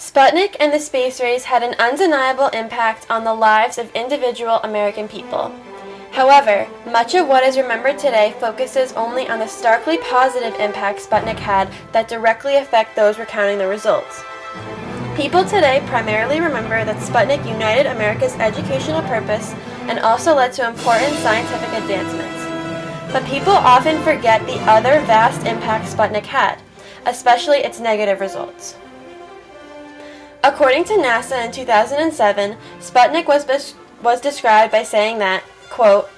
Sputnik and the space race had an undeniable impact on the lives of individual American people. However, much of what is remembered today focuses only on the starkly positive impact Sputnik had that directly affect those recounting the results. People today primarily remember that Sputnik united America's educational purpose and also led to important scientific advancements. But people often forget the other vast impact Sputnik had, especially its negative results. According to NASA in 2007, Sputnik was described by saying that, quote,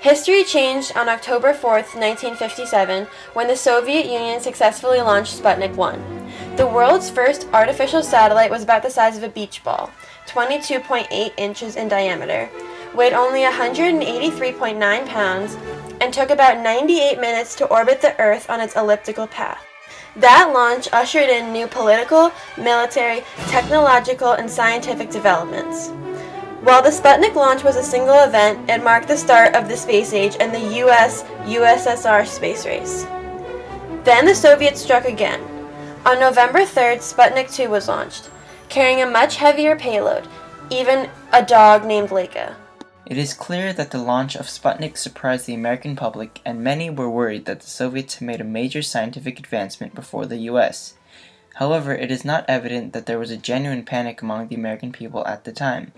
"History changed on October 4th, 1957, when the Soviet Union successfully launched Sputnik 1. The world's first artificial satellite was about the size of a beach ball, 22.8 inches in diameter, weighed only 183.9 pounds, and took about 98 minutes to orbit the Earth on its elliptical path. That launch ushered in new political, military, technological, and scientific developments. While the Sputnik launch was a single event, it marked the start of the space age and the US-USSR space race. Then the Soviets struck again. On November 3rd, Sputnik 2 was launched, carrying a much heavier payload, even a dog named Laika. It is clear that the launch of Sputnik surprised the American public, and many were worried that the Soviets had made a major scientific advancement before the US. However, it is not evident that there was a genuine panic among the American people at the time.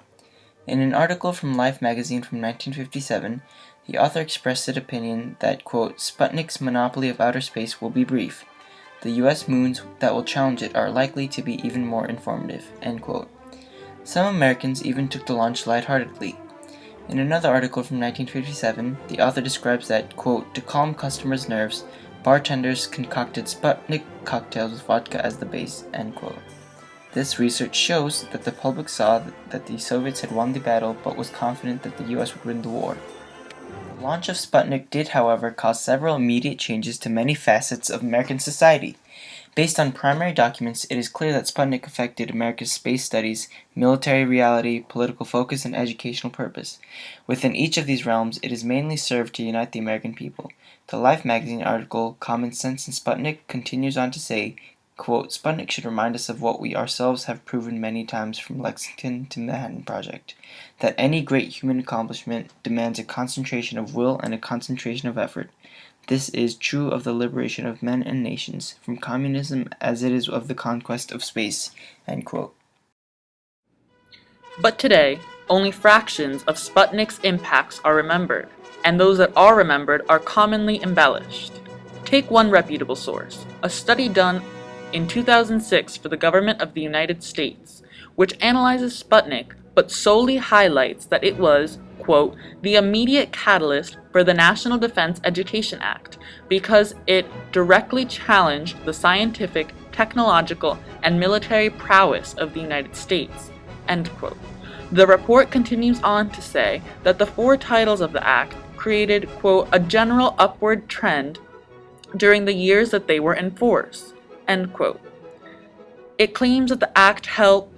In an article from Life magazine from 1957, the author expressed an opinion that, quote, "Sputnik's monopoly of outer space will be brief. The US moons that will challenge it are likely to be even more informative," end quote. Some Americans even took the launch lightheartedly. In another article from 1957, the author describes that, quote, "To calm customers' nerves, bartenders concocted Sputnik cocktails with vodka as the base," end quote. This research shows that the public saw that the Soviets had won the battle but was confident that the US would win the war. The launch of Sputnik did, however, cause several immediate changes to many facets of American society. Based on primary documents, it is clear that Sputnik affected America's space studies, military reality, political focus, and educational purpose. Within each of these realms, it has mainly served to unite the American people. The Life magazine article, "Common Sense in Sputnik," continues on to say, quote, "Sputnik should remind us of what we ourselves have proven many times from Lexington to Manhattan Project, that any great human accomplishment demands a concentration of will and a concentration of effort. This is true of the liberation of men and nations, from communism as it is of the conquest of space," end quote. But today, only fractions of Sputnik's impacts are remembered, and those that are remembered are commonly embellished. Take one reputable source, a study done in 2006 for the government of the United States, which analyzes Sputnik but solely highlights that it was, quote, "the immediate catalyst for the National Defense Education Act because it directly challenged the scientific, technological, and military prowess of the United States," end quote. The report continues on to say that the four titles of the act created, quote, "a general upward trend during the years that they were in force," end quote. It claims that the act helped,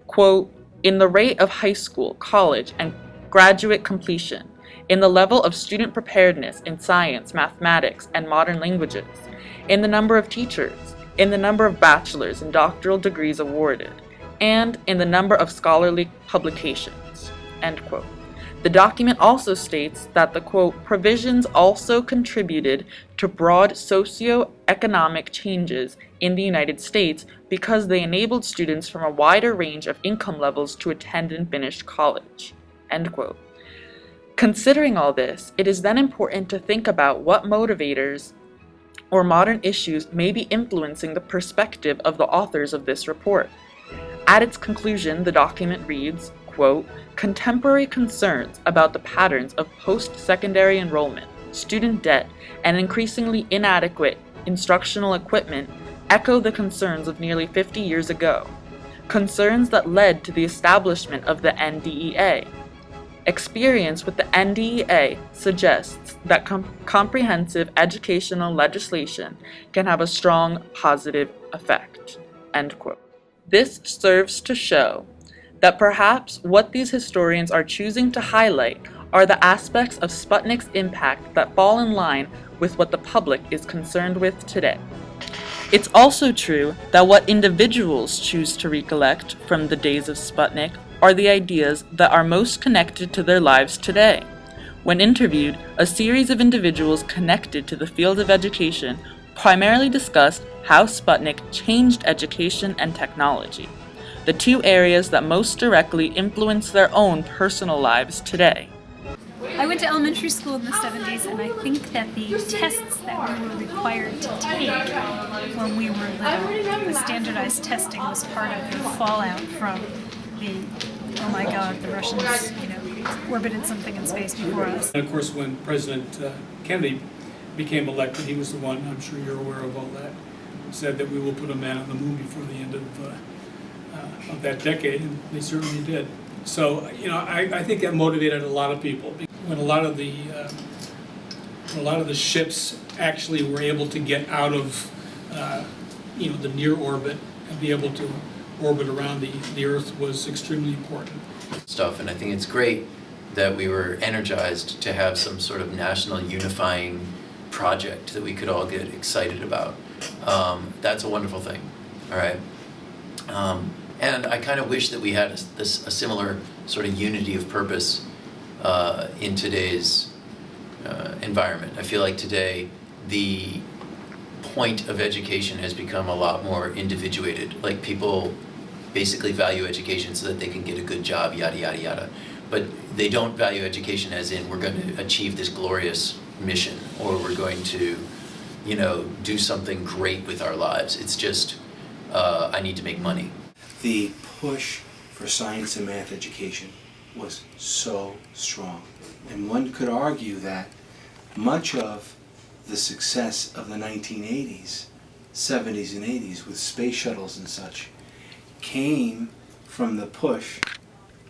quote, "in the rate of high school, college, and graduate completion, in the level of student preparedness in science, mathematics, and modern languages, in the number of teachers, in the number of bachelor's and doctoral degrees awarded, and in the number of scholarly publications," end quote. The document also states that the, quote, "provisions also contributed to broad socio-economic changes in the United States because they enabled students from a wider range of income levels to attend and finish college," end quote. Considering all this, it is then important to think about what motivators or modern issues may be influencing the perspective of the authors of this report. At its conclusion, the document reads, quote, "Contemporary concerns about the patterns of post-secondary enrollment, student debt, and increasingly inadequate instructional equipment echo the concerns of nearly 50 years ago, concerns that led to the establishment of the NDEA. Experience with the NDEA suggests that comprehensive educational legislation can have a strong positive effect," end quote. This serves to show that perhaps what these historians are choosing to highlight are the aspects of Sputnik's impact that fall in line with what the public is concerned with today. It's also true that what individuals choose to recollect from the days of Sputnik are the ideas that are most connected to their lives today. When interviewed, a series of individuals connected to the field of education primarily discussed how Sputnik changed education and technology, the two areas that most directly influence their own personal lives today. I went to elementary school in the 70s, and I think that the tests that we were required to take when we were little, the standardized testing was part of the fallout from the, oh my God, the Russians, orbited something in space before us. And of course, when President Kennedy became elected, he was the one, I'm sure you're aware of all that, said that we will put a man on the moon before the end of that decade, and they certainly did. So, I think that motivated a lot of people. When a lot of the ships actually were able to get out of, the near orbit and be able to orbit around the Earth was extremely important. And I think it's great that we were energized to have some sort of national unifying project that we could all get excited about. That's a wonderful thing, all right? And I kind of wish that we had a similar sort of unity of purpose in today's environment. I feel like today the point of education has become a lot more individuated. Like, people basically value education so that they can get a good job, yada, yada, yada. But they don't value education as in, we're going to achieve this glorious mission, or we're going to, do something great with our lives. It's just, I need to make money. The push for science and math education was so strong. And one could argue that much of the success of the 1980s, 70s and 80s with space shuttles and such came from the push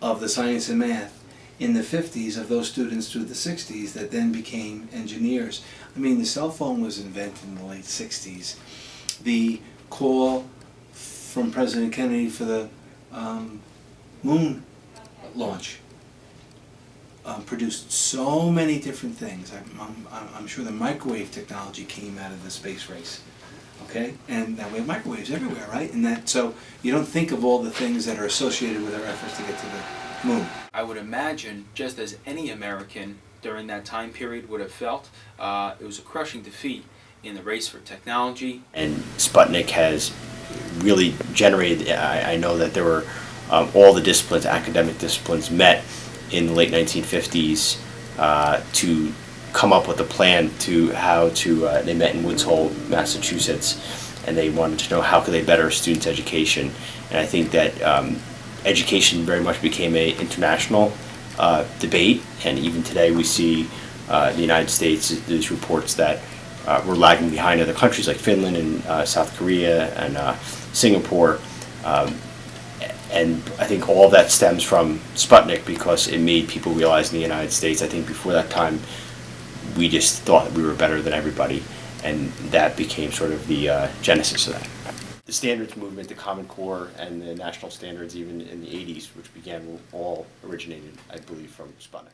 of the science and math in the 50s of those students through the 60s that then became engineers. I mean, the cell phone was invented in the late 60s. The call from President Kennedy for the moon launch produced so many different things. I'm sure the microwave technology came out of the space race. Okay, and now we have microwaves everywhere, right? And that, so you don't think of all the things that are associated with our efforts to get to the moon. I would imagine, just as any American during that time period would have felt, it was a crushing defeat in the race for technology. And Sputnik has really generated, I know that there were all the disciplines, academic disciplines, met in the late 1950s to come up with a plan to how to, they met in Woods Hole, Massachusetts, and they wanted to know how could they better students' education. And I think that education very much became an international debate, and even today we see the United States, there's reports that we're lagging behind other countries like Finland and South Korea and Singapore. And I think all of that stems from Sputnik because it made people realize in the United States, I think before that time, we just thought that we were better than everybody, and that became sort of the genesis of that. The standards movement, the Common Core, and the national standards even in the 80s, which began, all originated, I believe, from Sputnik.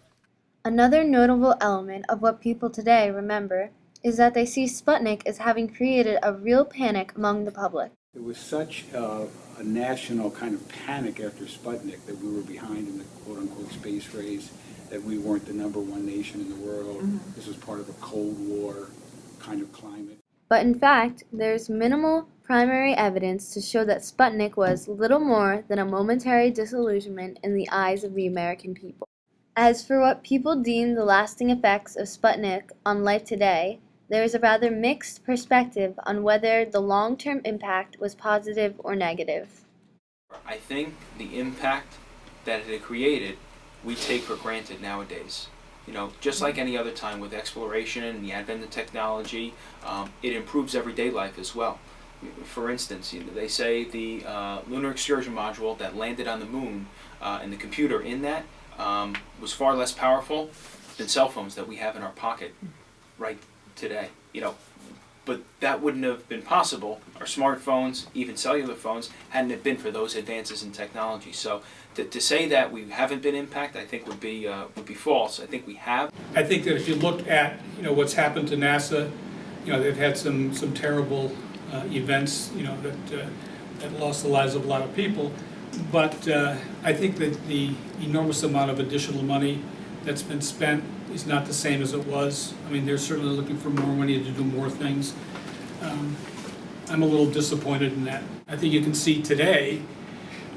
Another notable element of what people today remember is that they see Sputnik as having created a real panic among the public. There was such a national kind of panic after Sputnik that we were behind in the quote-unquote space race, that we weren't the #1 nation in the world. Mm-hmm. This was part of a Cold War kind of climate. But in fact, there's minimal primary evidence to show that Sputnik was little more than a momentary disillusionment in the eyes of the American people. As for what people deem the lasting effects of Sputnik on life today, there is a rather mixed perspective on whether the long-term impact was positive or negative. I think the impact that it had created, we take for granted nowadays. Just like any other time with exploration and the advent of technology, it improves everyday life as well. For instance, they say the lunar excursion module that landed on the moon and the computer in that was far less powerful than cell phones that we have in our pocket right today. But that wouldn't have been possible, our smartphones, even cellular phones, hadn't it been for those advances in technology. So to say that we haven't been impacted, I think would be false. I think we have. I think that if you look at what's happened to NASA, they've had some terrible events, that lost the lives of a lot of people. But I think that the enormous amount of additional money that's been spent is not the same as it was. I mean, they're certainly looking for more money to do more things. I'm a little disappointed in that. I think you can see today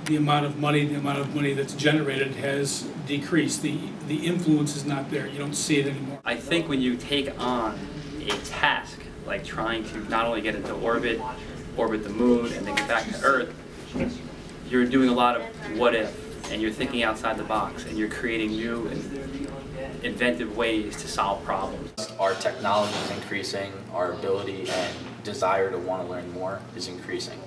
the amount of money that's generated has decreased. The influence is not there. You don't see it anymore. I think when you take on a task like trying to not only get into orbit the moon, and then get back to Earth, you're doing a lot of what if, and you're thinking outside the box, and you're creating new and inventive ways to solve problems. Our technology is increasing, our ability and desire to want to learn more is increasing.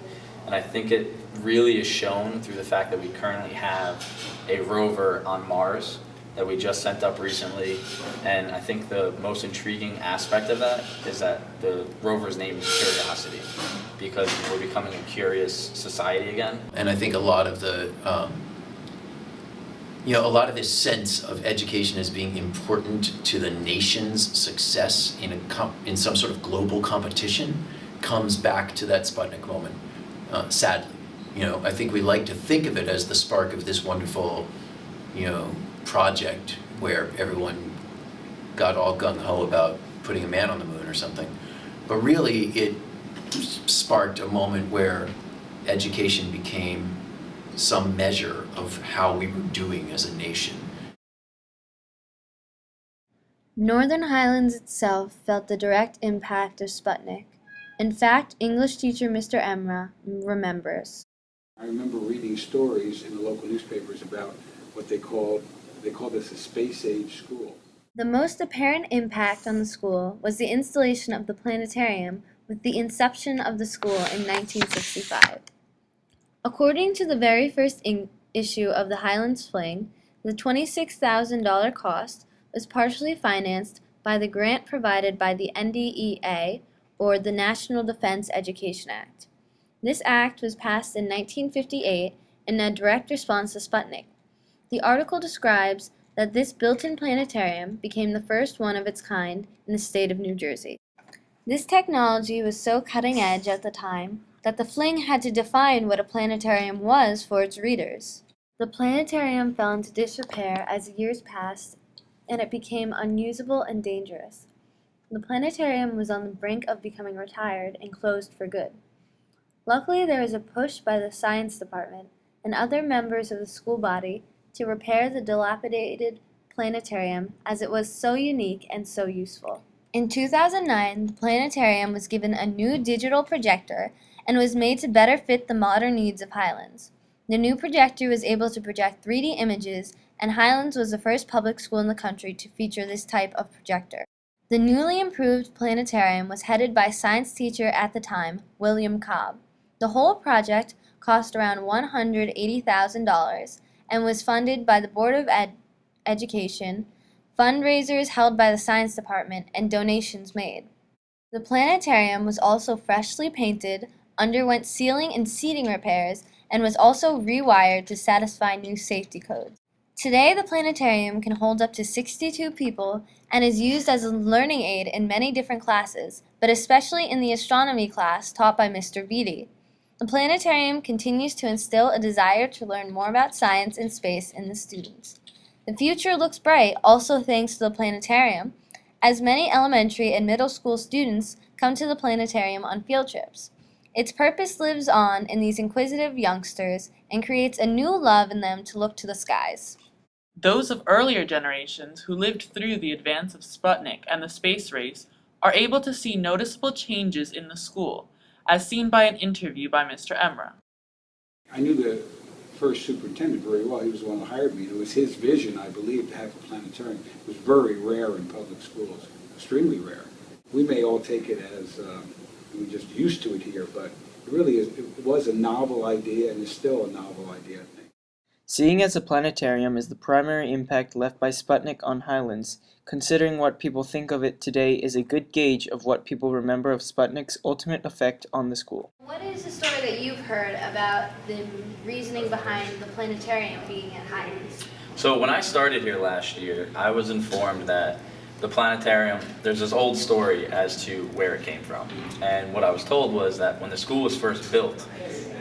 And I think it really is shown through the fact that we currently have a rover on Mars that we just sent up recently. And I think the most intriguing aspect of that is that the rover's name is Curiosity, because we're becoming a curious society again. And I think a lot of the, a lot of this sense of education as being important to the nation's success in some sort of global competition comes back to that Sputnik moment, sadly. I think we like to think of it as the spark of this wonderful, project where everyone got all gung-ho about putting a man on the moon or something. But really, it sparked a moment where education became some measure of how we were doing as a nation. Northern Highlands itself felt the direct impact of Sputnik. In fact, English teacher Mr. Emra remembers. I remember reading stories in the local newspapers about what they called this a space-age school. The most apparent impact on the school was the installation of the planetarium with the inception of the school in 1965. According to the very first issue of the Highlands Fling, the $26,000 cost was partially financed by the grant provided by the NDEA, or the National Defense Education Act. This act was passed in 1958 in a direct response to Sputnik. The article describes that this built-in planetarium became the first one of its kind in the state of New Jersey. This technology was so cutting edge at the time that the Fling had to define what a planetarium was for its readers. The planetarium fell into disrepair as years passed, and it became unusable and dangerous. The planetarium was on the brink of becoming retired and closed for good. Luckily, there was a push by the science department and other members of the school body to repair the dilapidated planetarium, as it was so unique and so useful. In 2009, the planetarium was given a new digital projector and was made to better fit the modern needs of Highlands. The new projector was able to project 3D images, and Highlands was the first public school in the country to feature this type of projector. The newly improved planetarium was headed by science teacher at the time, William Cobb. The whole project cost around $180,000 and was funded by the Board of Education, fundraisers held by the Science Department, and donations made. The planetarium was also freshly painted, underwent ceiling and seating repairs, and was also rewired to satisfy new safety codes. Today, the planetarium can hold up to 62 people and is used as a learning aid in many different classes, but especially in the astronomy class taught by Mr. Beatty. The planetarium continues to instill a desire to learn more about science and space in the students. The future looks bright also thanks to the planetarium, as many elementary and middle school students come to the planetarium on field trips. Its purpose lives on in these inquisitive youngsters and creates a new love in them to look to the skies. Those of earlier generations who lived through the advance of Sputnik and the space race are able to see noticeable changes in the school, as seen by an interview by Mr. Emra. I knew the first superintendent very well. He was the one who hired me. It was his vision, I believe, to have a planetarium. It was very rare in public schools, extremely rare. We may all take it as we're just used to it here, but it really is. It was a novel idea and is still a novel idea, I think. Seeing as the planetarium is the primary impact left by Sputnik on Highlands, considering what people think of it today is a good gauge of what people remember of Sputnik's ultimate effect on the school. What is the story that you've heard about the reasoning behind the planetarium being at Highlands? So when I started here last year, I was informed that the planetarium, there's this old story as to where it came from. And what I was told was that when the school was first built,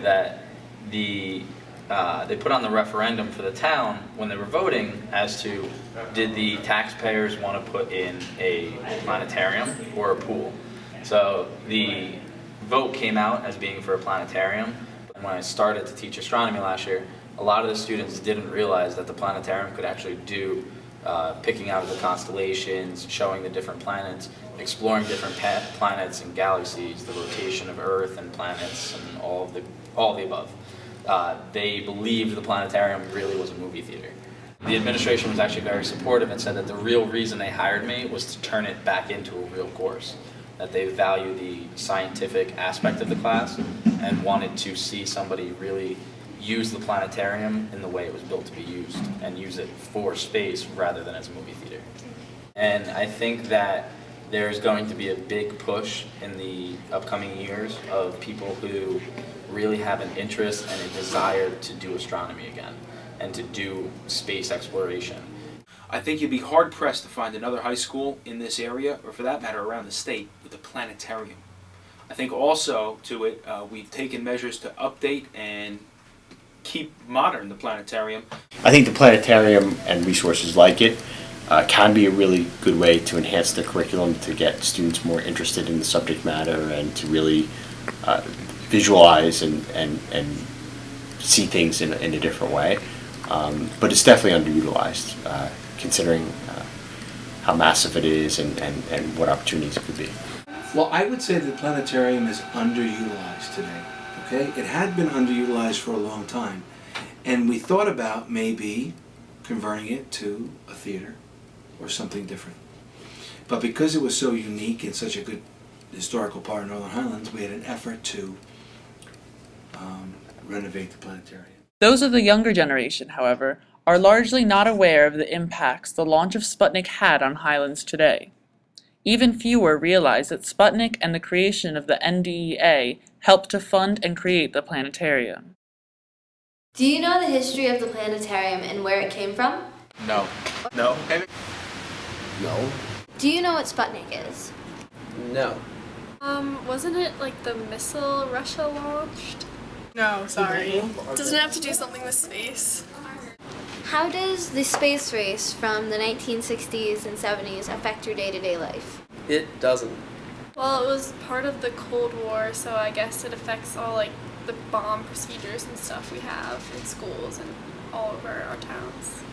that they put on the referendum for the town when they were voting as to did the taxpayers want to put in a planetarium or a pool. So the vote came out as being for a planetarium. And when I started to teach astronomy last year, a lot of the students didn't realize that the planetarium could actually do picking out the constellations, showing the different planets, exploring different planets and galaxies, the rotation of Earth and planets, and all the above. They believed the planetarium really was a movie theater. The administration was actually very supportive and said that the real reason they hired me was to turn it back into a real course, that they value the scientific aspect of the class and wanted to see somebody really use the planetarium in the way it was built to be used and use it for space rather than as a movie theater. And I think that there's going to be a big push in the upcoming years of people who really have an interest and a desire to do astronomy again and to do space exploration. I think you'd be hard-pressed to find another high school in this area, or for that matter around the state, with a planetarium. I think also to it, we've taken measures to update and keep modern the planetarium. I think the planetarium and resources like it can be a really good way to enhance the curriculum, to get students more interested in the subject matter and to really visualize and see things in a different way. But it's definitely underutilized, considering how massive it is and what opportunities it could be. Well, I would say the planetarium is underutilized today. Okay, it had been underutilized for a long time, and we thought about maybe converting it to a theater or something different. But because it was so unique and such a good historical part of Northern Highlands, we had an effort to renovate the planetarium. Those of the younger generation, however, are largely not aware of the impacts the launch of Sputnik had on Highlands today. Even fewer realize that Sputnik and the creation of the NDEA helped to fund and create the planetarium. Do you know the history of the planetarium and where it came from? No. No. No. Do you know what Sputnik is? No. Wasn't it like the missile Russia launched? No, sorry. Doesn't it have to do something with space? How does the space race from the 1960s and 70s affect your day-to-day life? It doesn't. Well, it was part of the Cold War, so I guess it affects all like the bomb procedures and stuff we have in schools and all over our towns.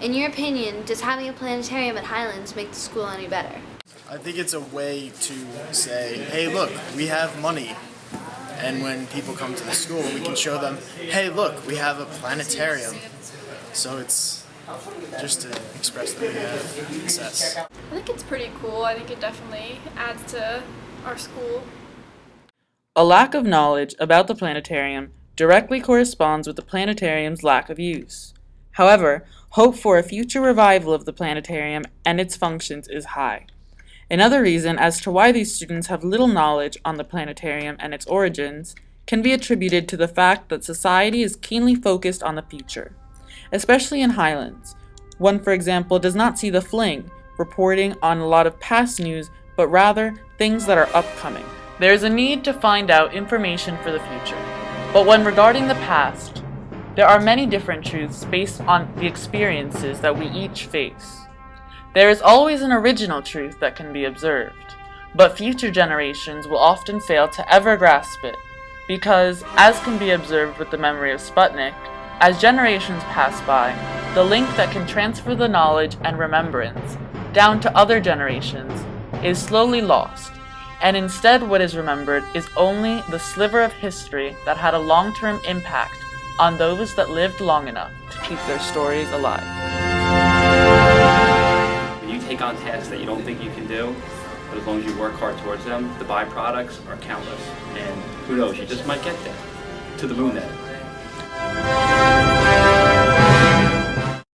In your opinion, does having a planetarium at Highlands make the school any better? I think it's a way to say, hey, look, we have money. And when people come to the school, we can show them, hey, look, we have a planetarium. So it's just to express that we have success. I think it's pretty cool. I think it definitely adds to our school. A lack of knowledge about the planetarium directly corresponds with the planetarium's lack of use. However, hope for a future revival of the planetarium and its functions is high. Another reason as to why these students have little knowledge on the planetarium and its origins can be attributed to the fact that society is keenly focused on the future, especially in Highlands. One, for example, does not see the fling, reporting on a lot of past news, but rather things that are upcoming. There is a need to find out information for the future. But when regarding the past, there are many different truths based on the experiences that we each face. There is always an original truth that can be observed, but future generations will often fail to ever grasp it, because, as can be observed with the memory of Sputnik, as generations pass by, the link that can transfer the knowledge and remembrance down to other generations is slowly lost, and instead what is remembered is only the sliver of history that had a long-term impact on those that lived long enough to keep their stories alive. When you take on tasks that you don't think you can do, but as long as you work hard towards them, the byproducts are countless. And who knows, you just might get there. To the moon, then.